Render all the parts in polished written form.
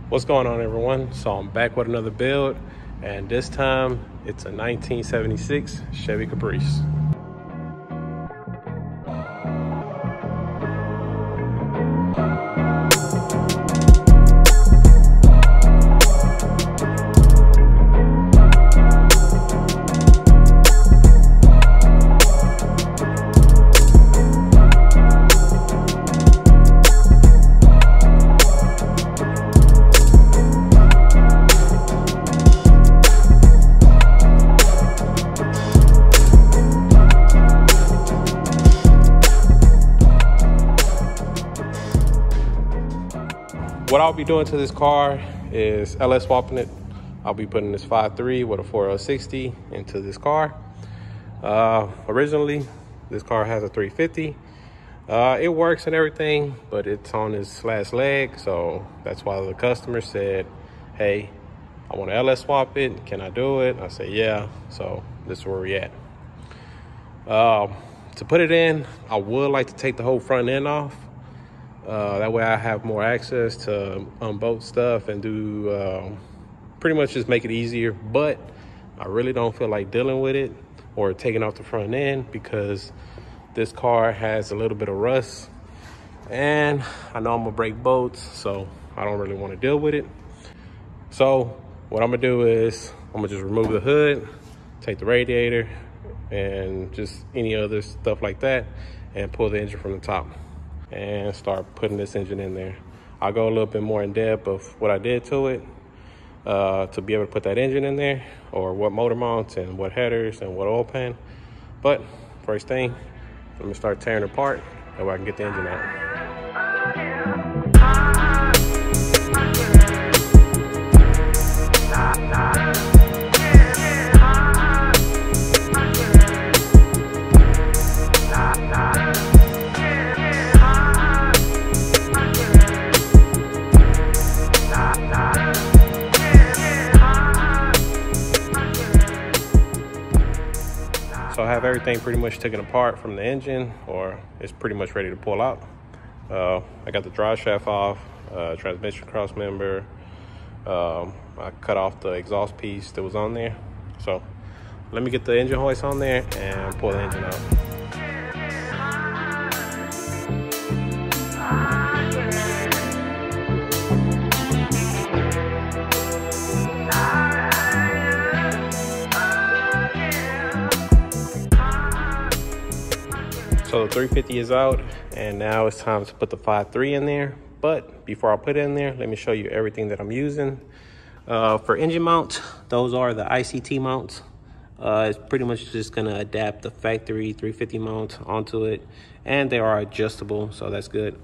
What's going on, everyone? So I'm back with another build, and this time it's a 1976 Chevy Caprice. What I'll be doing to this car is LS swapping it. I'll be putting this 5.3 with a 4L60 into this car. Originally, this car has a 350. It works and everything, but it's on its last leg. So that's why the customer said, hey, I want to LS swap it. Can I do it? I said, yeah. So this is where we're at. To put it in, I would like to take the whole front end off. That way I have more access to unbolt stuff and do pretty much just make it easier. But I really don't feel like dealing with it or taking off the front end because this car has a little bit of rust. And I know I'm gonna break bolts, so I don't really want to deal with it. So what I'm gonna do is I'm gonna just remove the hood, take the radiator, and just any other stuff like that, and pull the engine from the top and start putting this engine in there. I'll go a little bit more in depth of what I did to it to be able to put that engine in there, or what motor mounts and what headers and what oil pan. But first thing, I'm gonna start tearing it apart that way I can get the engine out. So I have everything pretty much taken apart from the engine, or it's pretty much ready to pull out. I got the drive shaft off, transmission crossmember. I cut off the exhaust piece that was on there. So let me get the engine hoist on there and pull the engine out. So the 350 is out, and now it's time to put the 5.3 in there. But before I put it in there, let me show you everything that I'm using. For engine mounts, those are the ICT mounts. It's pretty much just gonna adapt the factory 350 mount onto it, and they are adjustable, so that's good.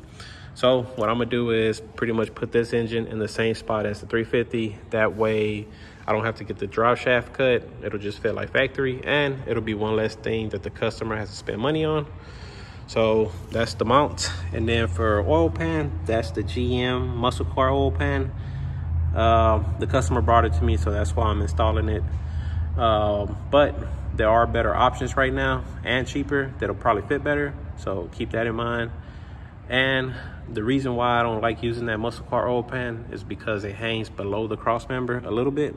So what I'm gonna do is pretty much put this engine in the same spot as the 350. That way I don't have to get the drive shaft cut. It'll just fit like factory, and it'll be one less thing that the customer has to spend money on. So that's the mount. And then for oil pan, that's the GM muscle car oil pan. The customer brought it to me, so that's why I'm installing it. But there are better options right now and cheaper that'll probably fit better, so keep that in mind. And the reason why I don't like using that muscle car oil pan is because it hangs below the crossmember a little bit.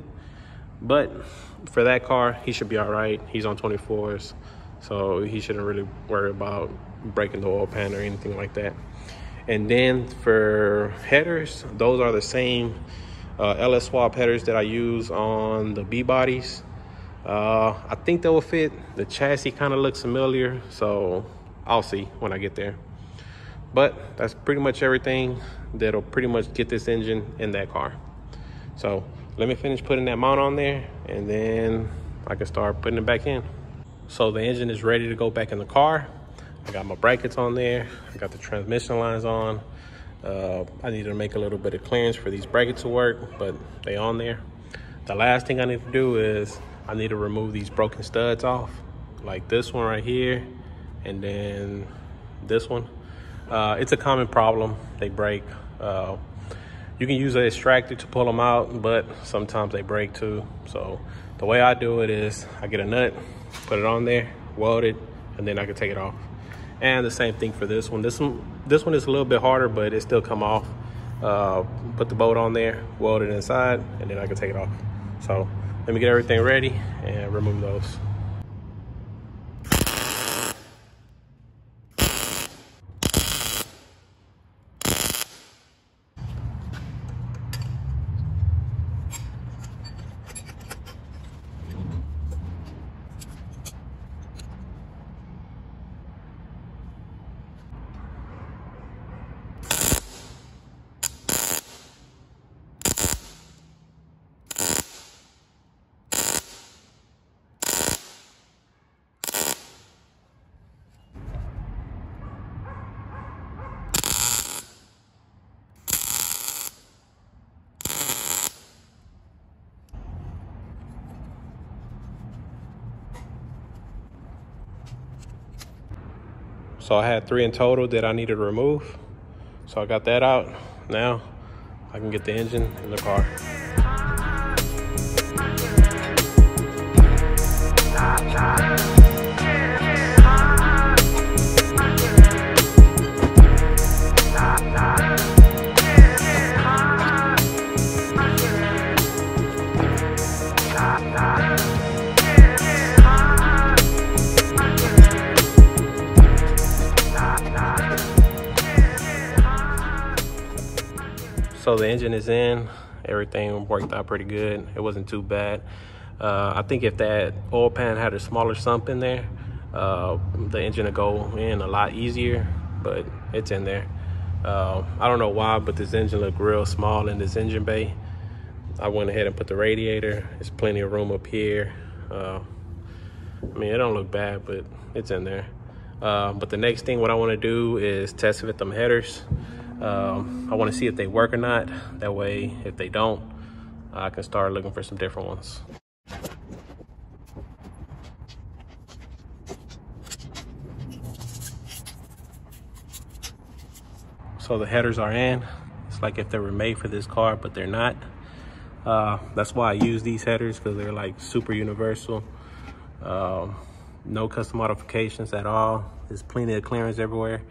But for that car, he should be all right. He's on 24s, so he shouldn't really worry about breaking the oil pan or anything like that. And then for headers, those are the same LS swap headers that I use on the B bodies. I think they will fit. The chassis kind of looks familiar, so I'll see when I get there. But that's pretty much everything that'll pretty much get this engine in that car. So let me finish putting that mount on there, and then I can start putting it back in. So the engine is ready to go back in the car. I got my brackets on there. I got the transmission lines on. I need to make a little bit of clearance for these brackets to work, but they on there. The last thing I need to do is I need to remove these broken studs off, like this one right here, and then this one. It's a common problem. They break. You can use an extractor to pull them out, but sometimes they break too. So the way I do it is I get a nut, put it on there, weld it, and then I can take it off. And the same thing for this one. This one is a little bit harder, but it still come off. put the bolt on there, weld it inside, and then I can take it off. So let me get everything ready and remove those. So I had 3 in total that I needed to remove. So I got that out. Now I can get the engine in the car. So the engine is in, everything worked out pretty good. It wasn't too bad. I think if that oil pan had a smaller sump in there, the engine would go in a lot easier, but it's in there. I don't know why, but this engine looked real small in this engine bay. I went ahead and put the radiator. There's plenty of room up here. I mean, it don't look bad, but it's in there. But the next thing, what I want to do is test fit them headers. I want to see if they work or not. That way, if they don't, I can start looking for some different ones. So the headers are in. It's like if they were made for this car, but they're not. That's why I use these headers, because they're like super universal. No custom modifications at all. There's plenty of clearance everywhere.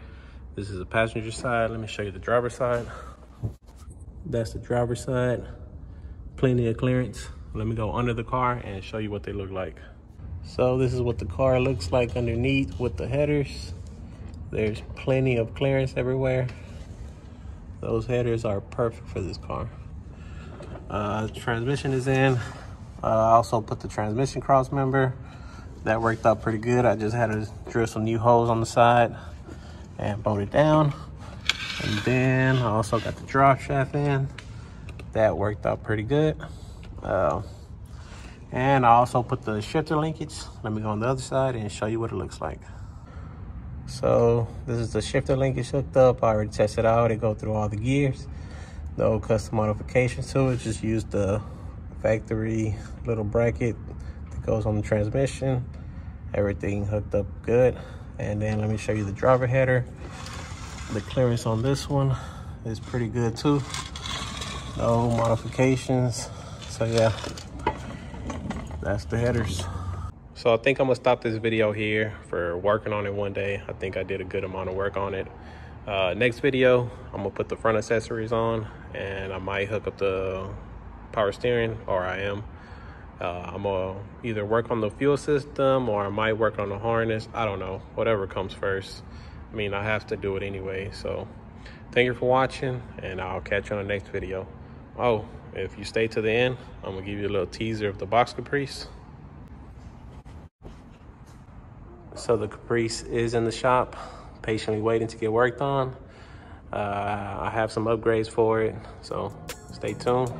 This is the passenger side. Let me show you the driver's side. That's the driver's side. Plenty of clearance. Let me go under the car and show you what they look like. So this is what the car looks like underneath with the headers. There's plenty of clearance everywhere. Those headers are perfect for this car. Transmission is in. I also put the transmission cross member. That worked out pretty good. I just had to drill some new holes on the side and bolt it down. And then I also got the drop shaft in. That worked out pretty good. And I also put the shifter linkage. Let me go on the other side and show you what it looks like. So this is the shifter linkage hooked up. I already tested it out. It goes through all the gears. No custom modifications to it. Just use the factory little bracket that goes on the transmission. Everything hooked up good. And then let me show you the driver header. The clearance on this one is pretty good too. No modifications. So yeah, that's the headers. So I think I'm gonna stop this video here for working on it one day. I think I did a good amount of work on it. Next video, I'm gonna put the front accessories on, and I might hook up the power steering, or I am. I'm gonna either work on the fuel system, or I might work on the harness. I don't know, whatever comes first. I mean, I have to do it anyway. So thank you for watching, and I'll catch you on the next video. Oh, if you stay to the end, I'm gonna give you a little teaser of the Box Caprice. So the Caprice is in the shop, patiently waiting to get worked on. I have some upgrades for it, so stay tuned.